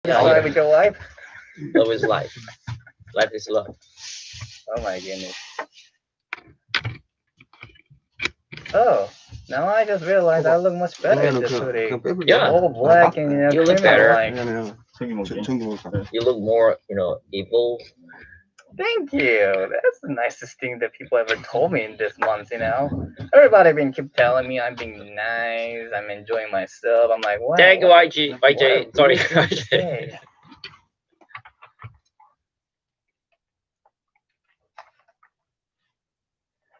That's why we go live. Love is life. Life is love. Oh my goodness. Oh, now I just realized I look much better in this hoodie. Yeah. All black and You look criminal better. like. You look more, evil. Thank you. That's the nicest thing that people ever told me in this month. Everybody been keep telling me I'm being nice. I'm enjoying myself. I'm like, wow. Thank you, YG. YJ. What a Sorry. weird thing to say.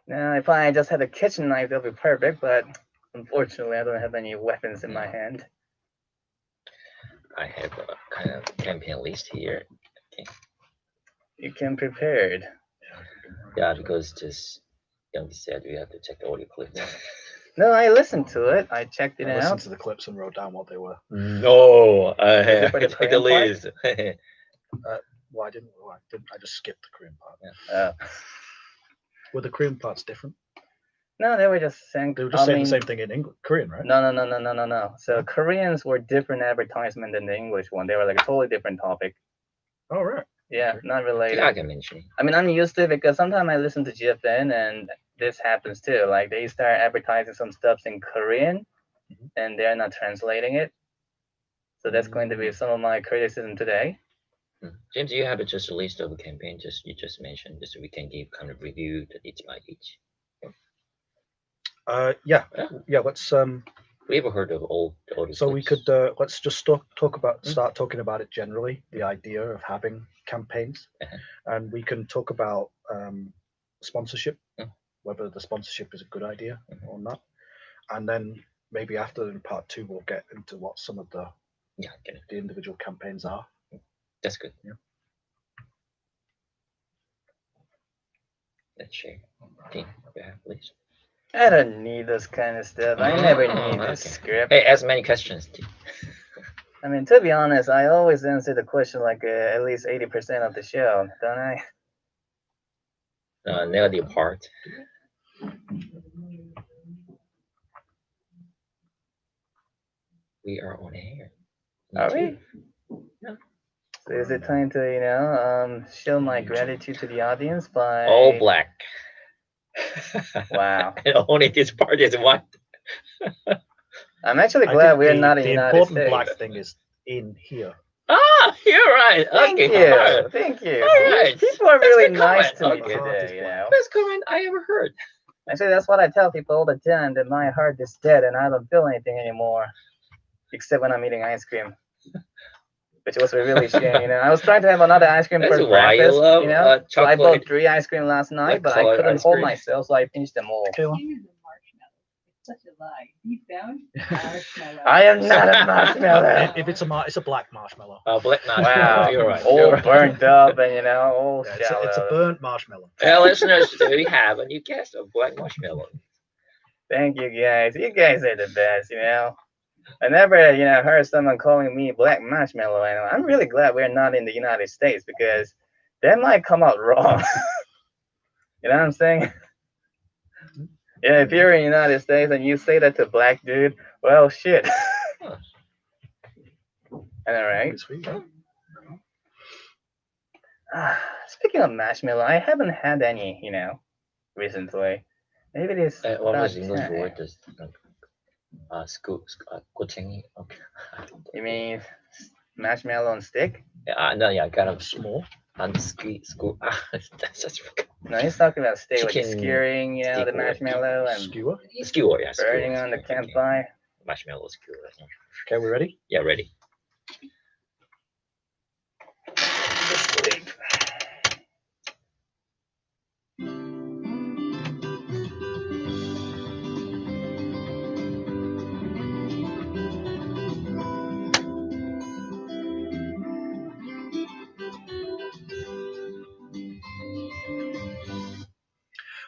Now, if I just had a kitchen knife, that'd be perfect. But unfortunately, I don't have any weapons in my hand. I have a kind of campaign list here. Okay. You came prepared. Yeah, because just Young said we have to check the audio clip. No, I listened to it. I checked it I out. listened to the clips and wrote down what they were. No, I have for the to Korean the part? list. Well, I didn't. I just skipped the Korean part. Yeah. Were the Korean parts different? No, they were just saying. They were just saying the same thing in English, Korean, right? No. So Koreans were different advertisement than the English one. They were like a totally different topic. Oh, right. Yeah, not related. Yeah, I can mention. I mean, I'm used to it because sometimes I listen to GFN and this happens too. Like they start advertising some stuff in Korean, and they're not translating it. So that's going to be some of my criticism today. James, you have just a list of a campaign you just mentioned, just so we can give kind of review each by each. Yeah. Let's. We ever heard of all the So we could let's just start talking about it generally, the idea of having campaigns, and we can talk about sponsorship, whether the sponsorship is a good idea or not, and then maybe after in part 2 we'll get into what some of the individual campaigns are. That's good. Yeah. Let's share. Okay, please. I don't need this kind of stuff. I never need this script. Hey, ask many questions. I mean, to be honest, I always answer the question like at least 80% of the show, don't I? Negative part. We are on air. Are we? No. So is it time to, show my gratitude to the audience by... All black. Wow. And only this part is white. I'm actually glad we're not in the United States. The important black thing is in here. Ah, you're right. Thank you. All right. People are really nice to me today, Best comment I ever heard. Actually, that's what I tell people all the time, that my heart is dead and I don't feel anything anymore. Except when I'm eating ice cream. Which was a really shame, I was trying to have another ice cream for That's why breakfast, you love, So I bought 3 ice cream last night, but I couldn't hold myself, so I finished them all. Such a lie. Deep down, marshmallow. I am not a marshmallow. If it's a black marshmallow. Black marshmallow. Wow, you're right. All burnt up and all shallow. It's a burnt marshmallow. Well, listeners, we have a new guest of black marshmallow. Thank you guys. You guys are the best. I never, heard someone calling me black marshmallow. I'm really glad we're not in the United States because that might come out wrong. You know what I'm saying? Yeah, if you're in the United States and you say that to a black dude, well, shit. All right. Speaking of marshmallow, I haven't had any, recently. Maybe it is. What was the English word? 고챙이. Okay. You mean marshmallow on stick? Yeah, kind of small. And school. That's no, he's talking about steak, like skewering, the marshmallow and skewer, yeah, burning on the campfire. Marshmallow skewer. Okay, we ready? Yeah, ready.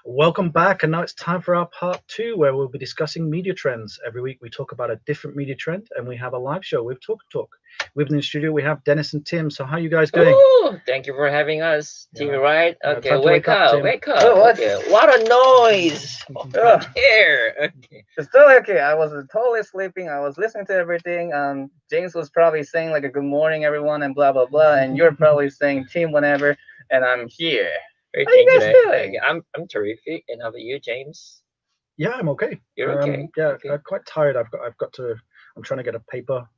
Welcome back, and now it's time for our part 2, where we'll be discussing media trends. Every week we talk about a different media trend, and we have a live show with Talk. With in the studio, we have Dennis and Tim. So how you guys doing? Oh, thank you for having us, Team. Yeah. Right? Yeah, Okay, time to wake wake up, up, Tim. wake Oh, up. what? Okay, what a noise! Ugh. Here. Okay. It's totally okay. I was totally sleeping. I was listening to everything. James was probably saying like a good morning, everyone, and blah blah blah. And you're probably saying team whenever, and I'm here. Hey, How you thank you, guys man. doing? Okay, I'm terrific. And how about you, James? Yeah, I'm okay. You're okay. Yeah, Okay. I'm quite tired. I've got to. I'm trying to get a paper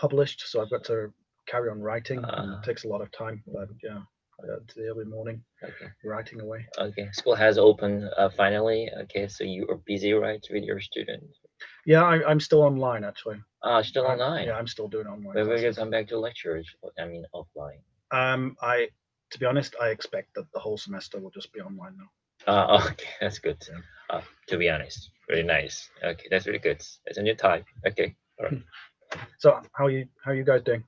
published, so I've got to carry on writing. And it takes a lot of time, but yeah, to the early morning Okay. writing away. Okay. School has opened finally. Okay, so you are busy, right, with your students? Yeah, I'm still online actually. Still I'm- online. Yeah, I'm still doing online. When will you classes. come back to lectures? I mean, offline. To be honest, I expect that the whole semester will just be online now. Okay, that's good. To be honest, very nice. Okay, that's really good. That's a new type. Okay, all right. So how are you guys doing?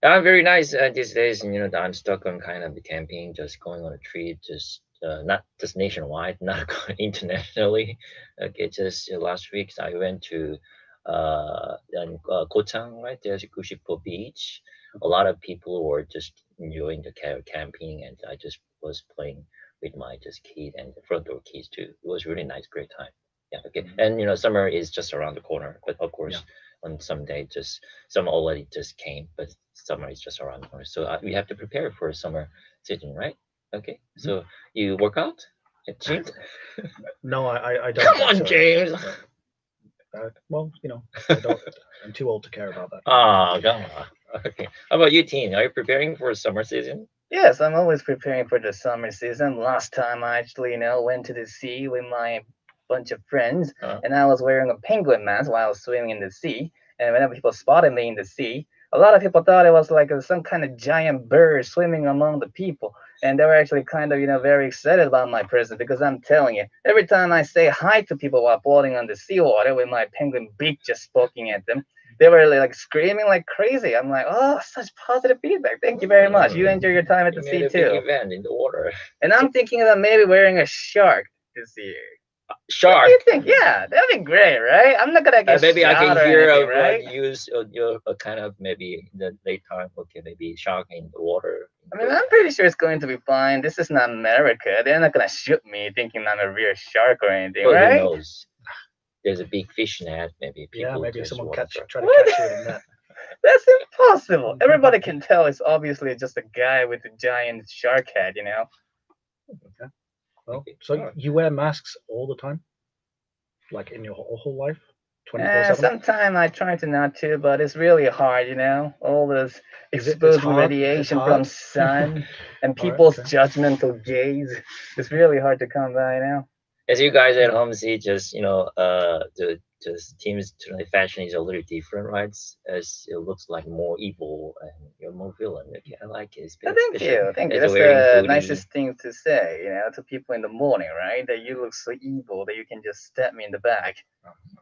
Very nice these days. You know, I'm stuck on kind of the camping, just going on a trip, just not just nationwide, not going internationally. Okay, just last week I went to Kochang, right? There's Kushipo Beach. A lot of people were just enjoying the camping, and I just was playing with my just kid and the front door keys too. It was really nice, great time. Yeah, okay. And you know, summer is just around the corner, but of course, on some day, just summer already just came, but summer is just around the corner. So we have to prepare for summer season, right? Okay. So you work out at gym? No, I don't. Come on, actually. James. Well, you know, I don't. I'm too old to care about that. Oh, come on. Okay. How about you, Teen? Are you preparing for summer season? Yes, I'm always preparing for the summer season. Last time I actually, went to the sea with my bunch of friends, and I was wearing a penguin mask while I was swimming in the sea. And whenever people spotted me in the sea, a lot of people thought it was like some kind of giant bird swimming among the people. And they were actually kind of, very excited about my presence because I'm telling you, every time I say hi to people while floating on the seawater with my penguin beak just poking at them, they were like screaming like crazy. I'm like, oh, such positive feedback. Thank you very much. You enjoy your time at the You sea made a big too. event in the water. And I'm thinking about maybe wearing a shark this year. What do Shark. you think? Yeah, that'd be great, right? I'm not gonna get Maybe I shot can or hear anything, of right? use your kind of maybe in the daytime. Okay, maybe shark in the water. I mean, I'm pretty sure it's going to be fine. This is not America. They're not gonna shoot me thinking I'm a real shark or anything, Well, who right? knows? There's a big fish net. Maybe people Yeah, maybe just someone want to try to What? catch you in that. That's impossible. Everybody can tell it's obviously just a guy with a giant shark head. Well, Okay, so alright. you wear masks all the time, like in your whole life, 24/7. Sometimes I try to not to, but it's really hard. All this Is it- it's exposed hard? It's radiation hard? from sun and All right, people's okay. judgmental gaze. It's really hard to come by now. As you guys at home see, just the just team's fashion is a little different, right? As it looks like more evil and you're more villain. Okay, I like it. It's a bit Thank special. you, thank you. As you're That's wearing the hoodie. nicest thing to say, to people in the morning, right? That you look so evil that you can just stab me in the back.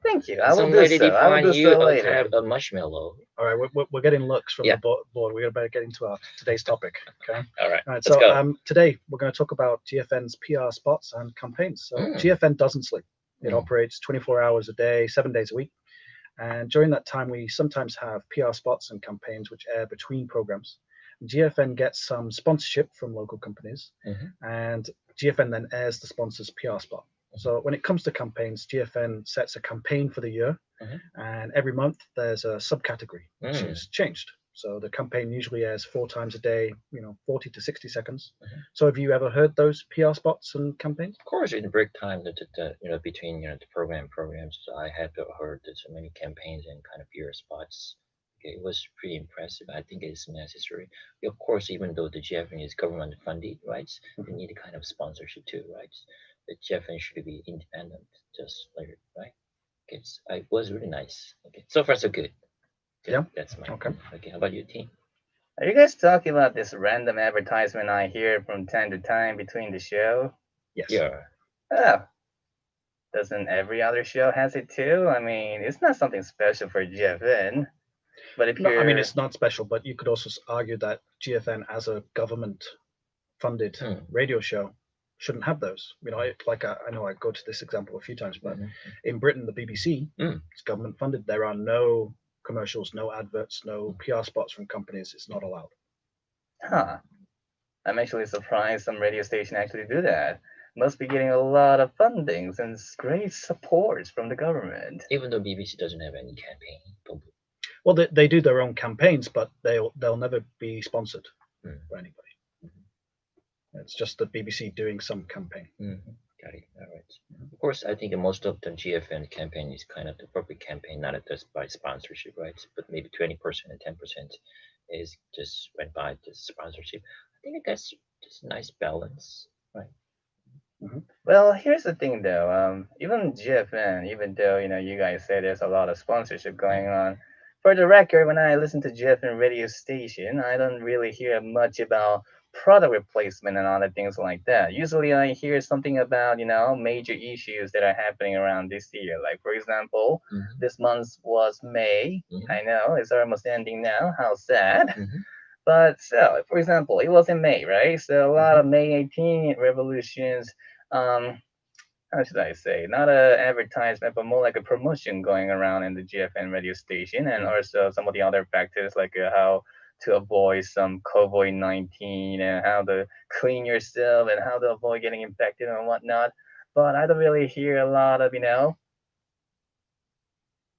Thank you. I And will some do lady so. I will define do you so a later. kind of a marshmallow. All right, we're getting looks from Yeah. the board. We're better get into our today's topic. Okay. All right, All right. let's So go. today we're going to talk about GFN's PR spots and campaigns. So GFN doesn't sleep. It operates 24 hours a day, 7 days a week. And during that time, we sometimes have PR spots and campaigns which air between programs. GFN gets some sponsorship from local companies, and GFN then airs the sponsor's PR spot. So when it comes to campaigns, GFN sets a campaign for the year, and every month there's a subcategory which is changed. So the campaign usually airs 4 times a day, 40 to 60 seconds. So have you ever heard those PR spots and campaigns? Of course, in break time, between the programs, I have heard that so many campaigns and kind of PR spots. Okay, it was pretty impressive. I think it's necessary. Of course, even though the GFN is government funded, right? They need a kind of sponsorship too, right? The GFN should be independent, just like right. Okay, it was really nice. Okay, so far so good. Okay, Yeah. that's my Okay. Okay, how about you, team? Are you guys talking about this random advertisement I hear from time to time between the show? Yes. Yeah. Oh, doesn't every other show has it too? I mean, it's not something special for GFN. But if No, you're, I mean it's not special, but you could also argue that GFN, as a government-funded radio show, shouldn't have those. I know I go to this example a few times, but in Britain, the BBC is government-funded. There are no commercials, no adverts, no PR spots from companies. It's not allowed. Huh. I'm actually surprised some radio station actually do that. Must be getting a lot of fundings and great supports from the government. Even though BBC doesn't have any campaign. Well, they do their own campaigns, but they'll never be sponsored by anybody. It's just the BBC doing some campaign. Got it. All right. Of course, I think most of the GFN campaign is kind of the public campaign, not just by sponsorship, right? But maybe 20% and 10% is just went by just sponsorship. I think that's just a nice balance, right? Well, here's the thing though. Even GFN, even though you guys say there's a lot of sponsorship going on, for the record, when I listen to GFN radio station, I don't really hear much about product replacement and other things like that. Usually, I hear something about major issues that are happening around this year. Like for example, this month was May. I know it's almost ending now. How sad. But so, for example, it was in May, right? So a lot of May 18th revolutions. How should I say? Not a advertisement, but more like a promotion going around in the GFN radio station, and also some of the other factors like how to avoid some COVID-19 and how to clean yourself and how to avoid getting infected and whatnot. But I don't really hear a lot of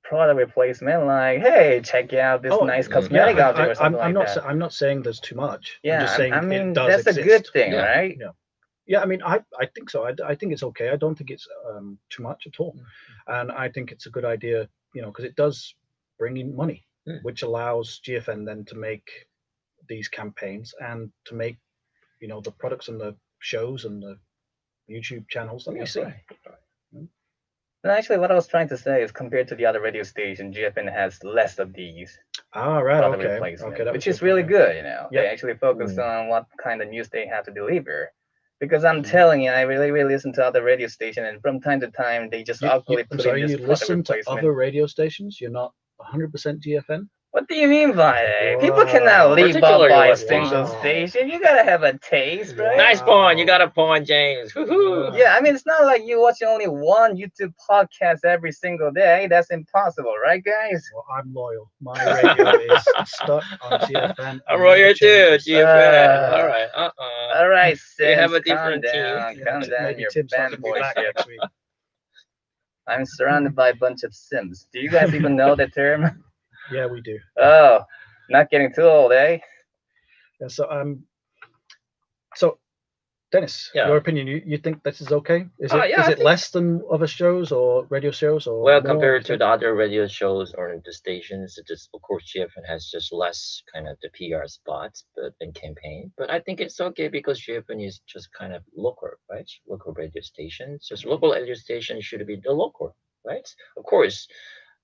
product replacement like, hey, check out this nice cosmetic object or something like that. I'm not saying there's too much. Yeah, I'm just saying I mean it does that's exist. a good thing, right? Yeah, I mean, I think so. I think it's okay. I don't think it's too much at all, and I think it's a good idea, because it does bring in money, which allows GFN then to make these campaigns and to make, the products and the shows and the YouTube channels that we see. And actually, what I was trying to say is, compared to the other radio station, GFN has less of these product replacement, which is really good. They actually focus on what kind of news they have to deliver. Because I'm telling you, I really, really listen to other radio stations, and from time to time, they just awkwardly put in this you product listen to replacement. other radio stations? You're not 100% GFN? What do you mean by that? People cannot live up Particularly by a what single station? station. You gotta have a taste, right? Nice point. You got a point, James. Woohoo! Yeah, I mean, it's not like you watch only one YouTube podcast every single day. That's impossible, right, guys? Well, I'm loyal. My radio is stuck on GFN. I'm royal too, GFN. All right. All right, sis. We have a calm different down. team. Calm down Maybe your Tim's not gonna be back fanboyship. next week. I'm surrounded by a bunch of Sims. Do you guys even know the term? Yeah, we do. Oh, not getting too old, eh? Yeah, so Dennis, your opinion, you think this is okay? Is it less than other shows or radio shows or well, more, compared to the other radio shows or the stations, just of course GFN has just less kind of the PR spots but and campaign. But I think it's okay because GFN is just kind of local, right? Local radio stations. Just local radio station should be the local, right? Of course.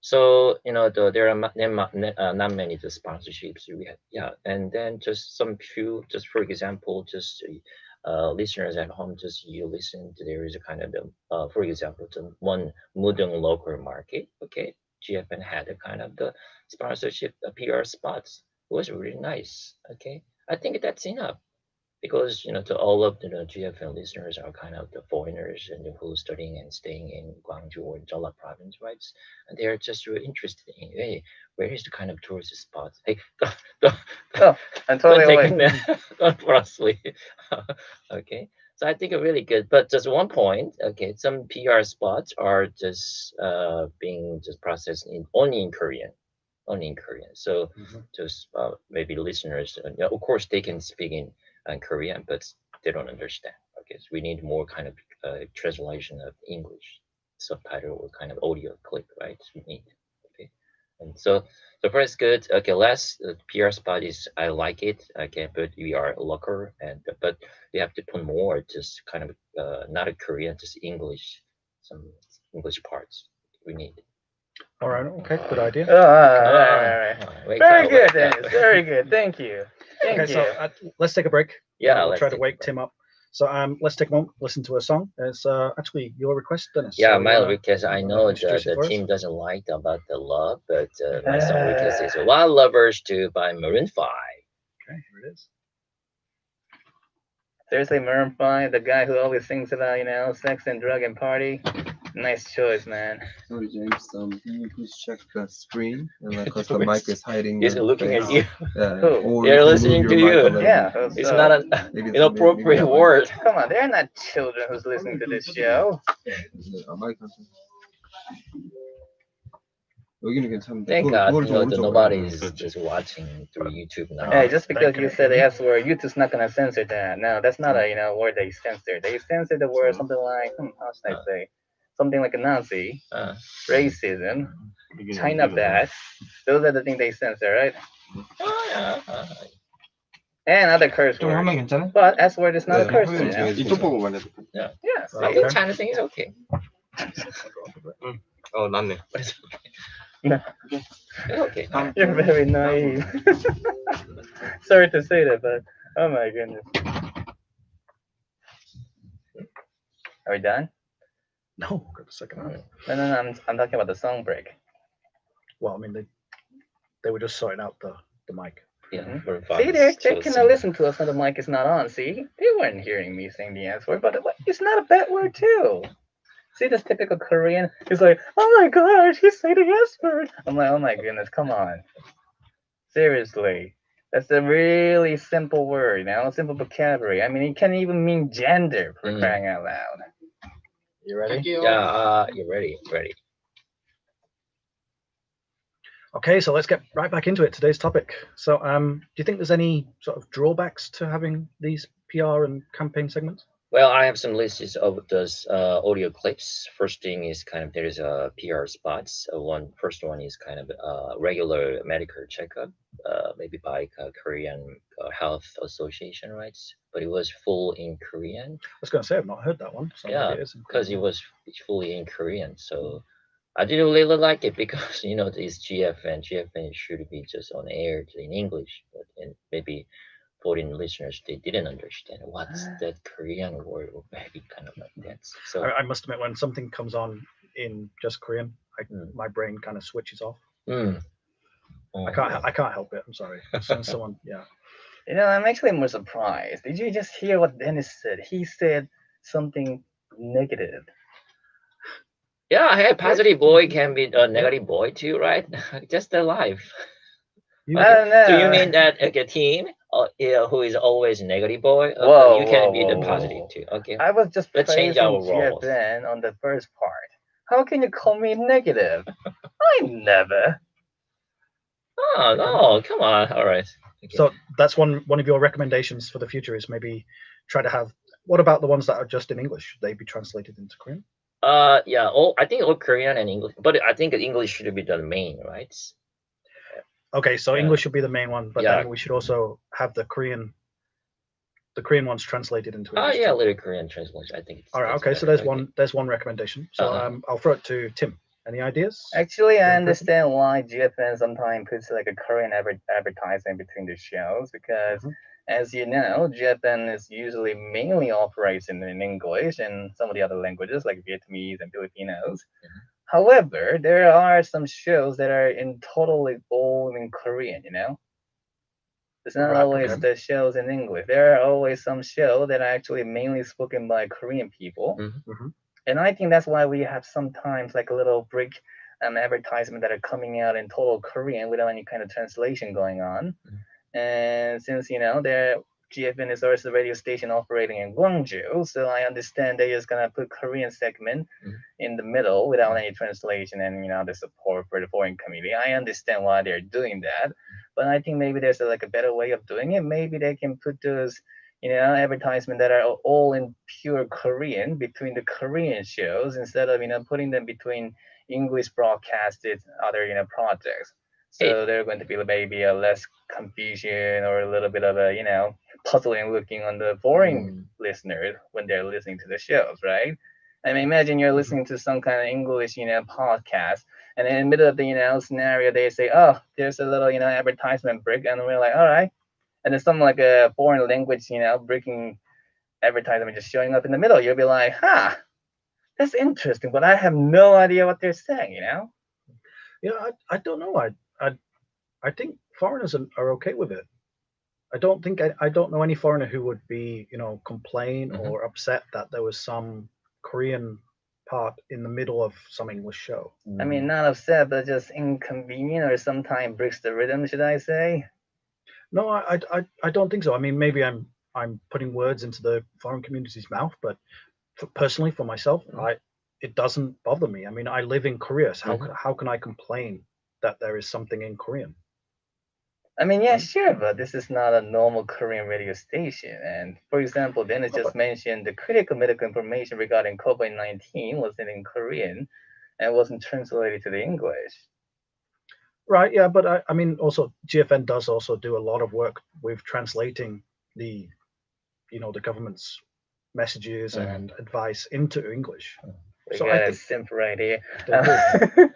So there are not many the sponsorships we have, and then just some few, just for example, just listeners at home, just you listen to there is a kind of for example, the one Mudong local market, okay, GFN had a kind of the sponsorship, the PR spots. It was really nice, okay. I think that's enough. Because to all of the GFN listeners are kind of the foreigners and who are studying and staying in Gwangju or Jeolla province, right? And they are just really interested in, hey, where is the kind of tourist spots? Hey, I'm totally don't fall asleep. Okay, so I think it's really good. But just one point, okay, some PR spots are just being just processed only in Korean. Only in Korean. So just maybe listeners, of course, they can speak in Korean, but they don't understand. Okay, so we need more kind of translation of English subtitle or kind of audio clip, right? We need. Okay, and so first good. Okay, last PR spot is I like it. Okay, but we are local but we have to put more. Just kind of not a Korean, just English, some English parts we need. All right. Okay. Good idea. All right. Very good, Dennis. Very good. Thank you. Thank you. So let's take a break. Yeah, we'll try to wake Tim up. So let's take a moment, listen to a song. It's actually your request, Dennis. Yeah, so, my request. I know the team doesn't like about the love, but my song request is "Wild Lovers 2" by Maroon 5. Okay, here it is. Seriously, Maroon 5, the guy who always sings about sex and drug and party. Nice choice, man. Sorry, James. Can you please check the screen? Because the mic is hiding He's your looking at face. you. Yeah, Who? or They're you can listening move to your mic you. a little Yeah, bit. who's It's so? not an Maybe inappropriate that way. word. Come on, they're not children who's listening to this show. 여기는 괜찮은데. Thank God, 그거를 좀 오른쪽으로 nobody's 그렇지. just watching through YouTube now. Hey, just because Thank you you. said the S word, YouTube's not gonna censor that. No, that's not a word they censor. They censor the word something like how should I say? Something like a Nazi, Uh, racism, China bad. Those are the things they censor, right? oh, yeah. And other curse 좀 하면 words. 괜찮아? But S word is not a 네, curse word, 화면 you know? 이쪽 보고 말해도 돼. Yes. I think China thing is okay. 낫네. But it's No. okay. It's okay. You're very naive. Sorry to say that, but oh my goodness. Are we done? No, got the second half. No. I'm talking about the song break. Well, I mean, they were just sorting out the mic. Yeah, See, they can listen to us when the mic is not on. See, they weren't hearing me saying the S word, but it's not a bad word too. See, this typical Korean is like, oh my gosh, he said the S word. I'm like, oh my goodness, come on. Seriously. That's a really simple word, you know, simple vocabulary. I mean, it can even mean gender for crying out loud. You ready? Yeah, you're ready. Ready. Okay, so let's get right back into it. Today's topic. So, do you think there's any sort of drawbacks to having these PR and campaign segments? Well, I have some lists of those audio clips. First thing is kind of there's a PR spots. First one is kind of regular medical checkup, maybe by Korean Health Association, right? But it was full in Korean. I was going to say I've not heard that one. So Yeah, maybe it is. because it was fully in Korean. So I didn't really like it because this GFN should be just on air in English, but maybe foreign listeners they didn't understand what's that Korean word or maybe kind of like that. So I must admit, when something comes on in just Korean, my brain kind of switches off. I can't help it. I'm sorry. As soon as someone, yeah. I'm actually more surprised. Did you just hear what Dennis said? He said something negative. Yeah, hey, positive boy can be a negative boy too, right? Just their life. I don't know. So you mean that a team who is always negative boy, Whoa, you can whoa, be the whoa, positive whoa. too. Okay. I was just Let's change praising our roles. GFN on the first part. How can you call me negative? I never. Oh no, come on. All right. Okay. So that's one of your recommendations for the future is maybe try to have. What about the ones that are just in English? Should they be translated into Korean? Yeah. I think all Korean and English, but I think English should be the main, right? Okay, so English should be the main one, but Yeah. then we should also have the Korean ones translated into English. Oh yeah, little Korean translation. I think. All right. Okay, so there's one recommendation. So I'll throw it to Tim. Any ideas? Actually, I understand why GFN sometimes puts like a Korean advertisement between the shows because, as you know, GFN is usually mainly operates in English and some of the other languages like Vietnamese and Filipinos. However, there are some shows that are in totally all in Korean, It's not always the shows in English. There are always some shows that are actually mainly spoken by Korean people. And I think that's why we have sometimes like a little break advertisement that are coming out in total Korean without any kind of translation going on. And since, the GFN is also a radio station operating in Gwangju, so I understand they're just going to put Korean segment in the middle without any translation and, the support for the foreign community. I understand why they're doing that, but I think maybe there's a better way of doing it. Maybe they can put those advertisement that are all in pure Korean between the Korean shows instead of putting them between English broadcasted other projects. So they're going to be maybe a less confusion or a little bit of a puzzling looking on the foreign listeners when they're listening to the shows, right? I mean, imagine you're listening to some kind of English podcast, and in the middle of the scenario they say, oh, there's a little advertisement break, and we're like, all right. And then some like a foreign language, breaking advertisement just showing up in the middle. You'll be like, that's interesting, but I have no idea what they're saying, Yeah, I don't know. I think foreigners are okay with it. I don't know any foreigner who would be, complain or upset that there was some Korean part in the middle of some English show. I mean, not upset, but just inconvenient or sometimes breaks the rhythm, should I say? No, I don't think so. I mean, maybe I'm putting words into the foreign community's mouth, but personally, for myself, it doesn't bother me. I mean, I live in Korea, so how can I complain that there is something in Korean? I mean, yeah, sure, but this is not a normal Korean radio station. And for example, Dennis just mentioned the critical medical information regarding COVID-19 wasn't in Korean and wasn't translated to the English. Right, yeah, but I mean, also GFN does also do a lot of work with translating the, the government's messages and advice into English. We So got I a think simp right here. they do.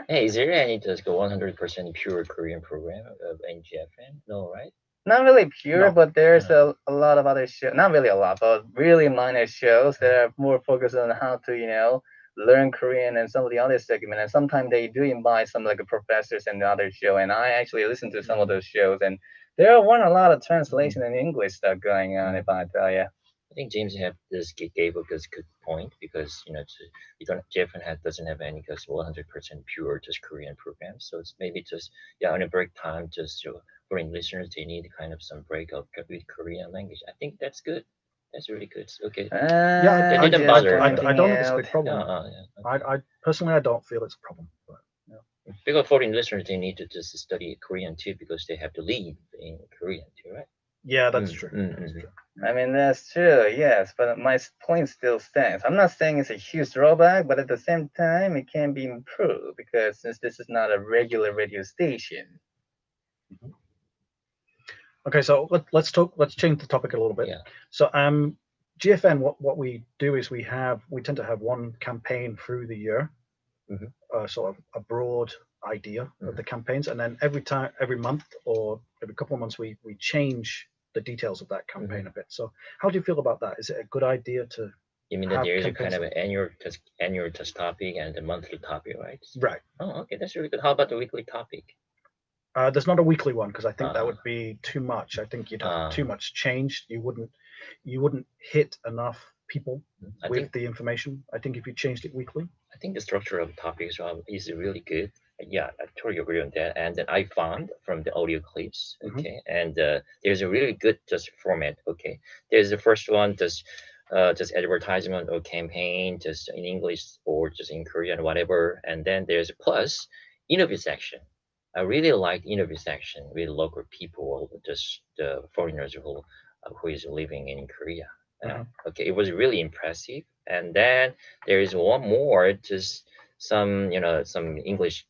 Hey, is there any just 100% pure Korean program of NGFN? No, right? Not really pure, No. but there's a lot of other shows. Not really a lot, but really minor shows that are more focused on how to, learn Korean and some of the other segments. And sometimes they do invite some like professors and the other show. And I actually listen to some of those shows, and there weren't a lot of translation and English stuff going on. If I tell you. I think James have this gave a good point because you don't JFN doesn't have any just 100% pure just Korean programs, so it's maybe just on a break time just for listeners they need kind of some break of with Korean language. I think that's good. That's really good. Okay. Yeah, They didn't bother. I don't think it's a big problem. Okay. I personally I don't feel it's a problem. But, because foreign listeners they need to just study Korean too because they have to live in Korean too, right? Yeah, that's true. That's true. I mean, that's true, yes, but my point still stands. I'm not saying it's a huge drawback, but at the same time, it can be improved because since this is not a regular radio station. Okay, so let's change the topic a little bit. Yeah. So GFN, what we do is we tend to have one campaign through the year, sort of a broad idea of the campaigns, and then every month or every couple of months we change the details of that campaign a bit. So how do you feel about that? Is it a good idea to? You mean that there is a kind of an annual test topic and a monthly topic, right? Right. Oh, okay, that's really good. How about the weekly topic? There's not a weekly one because I think that would be too much. I think you'd have too much change. You wouldn't hit enough people with the information. I think if you changed it weekly. I think the structure of topics is really good. Yeah, I totally agree on that. And then I found from the audio clips, okay, and there's a really good just format. Okay, there's the first one just advertisement or campaign just in English or just in Korean, whatever. And then there's a plus interview section. I really like interview section with local people, just the foreigners who is living in Korea. Okay, it was really impressive. And then there is one more, just some some English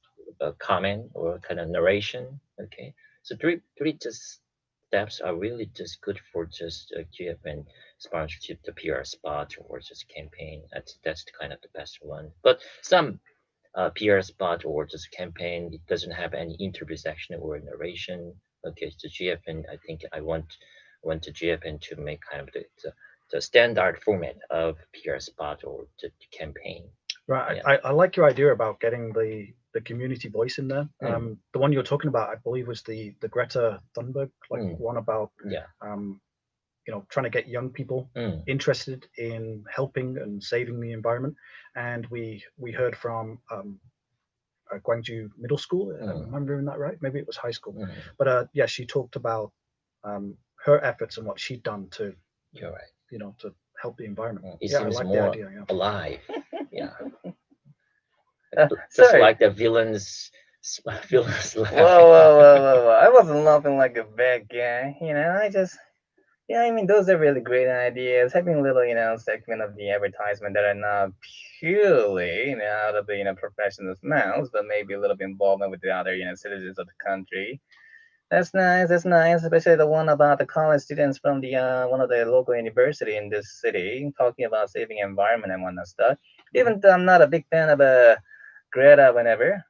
comment or kind of narration. Okay, so three just steps are really just good for just GFN sponsorship, the PR spot or just campaign. That's kind of the best one. But some PR spot or just campaign. It doesn't have any interview section or narration. Okay, so GFN, I think I want to GFN to make kind of the standard format of PR spot or the campaign. Right. Yeah. I like your idea about getting the community voice in there. The one you were talking about, I believe, was the Greta Thunberg, one about trying to get young people interested in helping and saving the environment. And we heard from Gwangju Middle School. Am I remembering that right? Maybe it was high school. But yeah, she talked about her efforts and what she'd done to, You're right. To help the environment. It I seems like more the idea. Yeah. alive. Yeah. Just Sorry. like the villains. Villains laugh. Whoa. I wasn't laughing like a bad guy. I mean, those are really great ideas. Having a little, segment of the advertisement that are not purely, out of the, professionals' mouths, but maybe a little bit involvement with the other, citizens of the country. That's nice. That's nice. Especially the one about the college students from the one of the local university in this city talking about saving environment and whatnot stuff. Even though I'm not a big fan of Greta, whenever.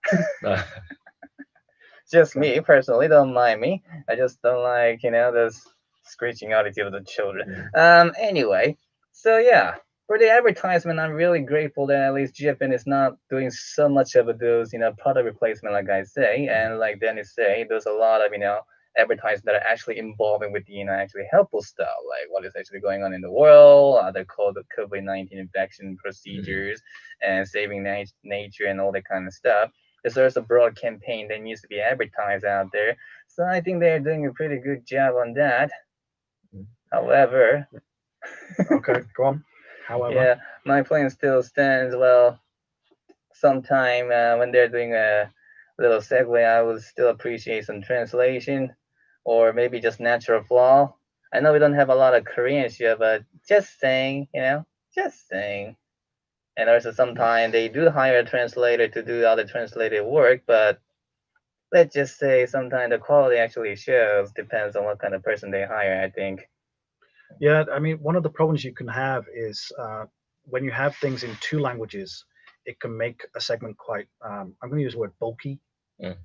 Just me personally, don't mind me. I just don't like this screeching attitude of the children. Anyway, so yeah, for the advertisement, I'm really grateful that at least GFN is not doing so much of those product replacement, like I say, and like Dennis say, there's a lot of advertisers that are actually involving with the actually helpful stuff, like what is actually going on in the world, other COVID-19 infection procedures, and saving nature and all that kind of stuff. There's a broad campaign that needs to be advertised out there. So I think they're doing a pretty good job on that. However, Okay, go on. However, yeah, my point still stands. Well, sometime when they're doing a little segue, I would still appreciate some translation or maybe just natural flow. I know we don't have a lot of Korean shit, but just saying, just saying. And also sometimes they do hire a translator to do other translated work, but let's just say sometimes the quality actually shows. Depends on what kind of person they hire, I think. yeah, I mean, one of the problems you can have is when you have things in two languages, it can make a segment quite, I'm going to use the word bulky. Mm.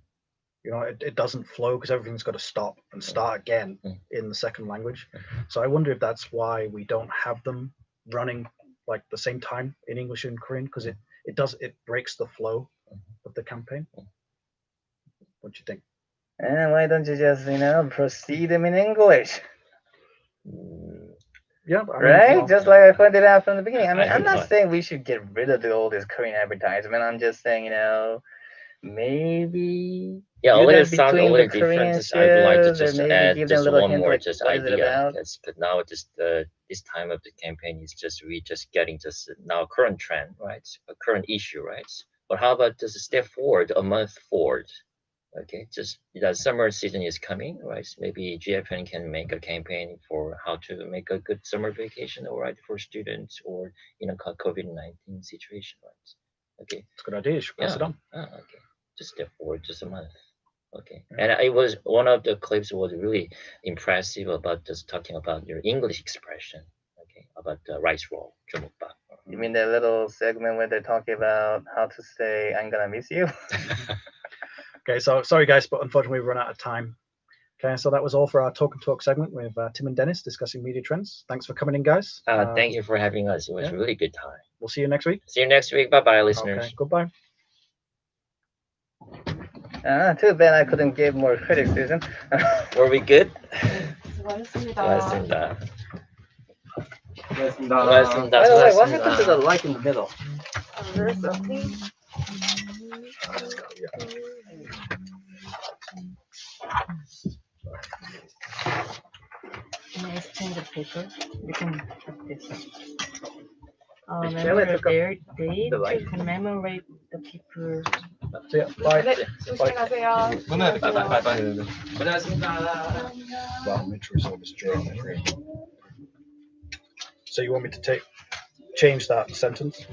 You know, it doesn't flow because everything's got to stop and start again in the second language. So I wonder if that's why we don't have them running like the same time in English and Korean, because it breaks the flow of the campaign. What do you think? And why don't you just, proceed them in English? Yeah, I mean, Right? Just like I pointed out from the beginning. I mean, I I'm not thought- saying we should get rid of all this Korean advertisement. I'm just saying, maybe Yeah, a do little that sound, a between little the Korean different. Just, I would like to shows, or just maybe add give them a just little one hint more like just what is it idea, about. because now just this time of the campaign is just we just getting just now current trend, right? A current issue, right? But how about just a step forward, a month forward? Okay, just the summer season is coming, right? Maybe GFN can make a campaign for how to make a good summer vacation, all right, for students or COVID-19 situation, right? Okay, it's a good idea. You should pass it on. Okay, just step forward, just a month. Okay, and it was one of the clips was really impressive about just talking about your English expression. Okay, about the rice roll, jumukbap. You mean that little segment where they're talking about how to say "I'm gonna miss you"? Okay, so sorry guys, but unfortunately we've run out of time. Okay, so that was all for our Talk and Talk segment with Tim and Dennis discussing media trends. Thanks for coming in, guys. Thank you for having us. It was yeah. a really good time. We'll see you next week. See you next week. Bye bye, listeners. Okay, goodbye. Too bad I couldn't give more criticism. Were we good? 수고하셨습니다. 고맙습니다. 고맙습니다. 고맙습니다. By the way, what 수고하셨습니다. happened to the like in the middle? There's something. Can I exchange the paper? You can have this. Remember their date to commemorate the people. See ya. Bye. 네, 조심히 가세요. 고생하셨습니다. Parliamentary service during the free. So you want me to change that sentence?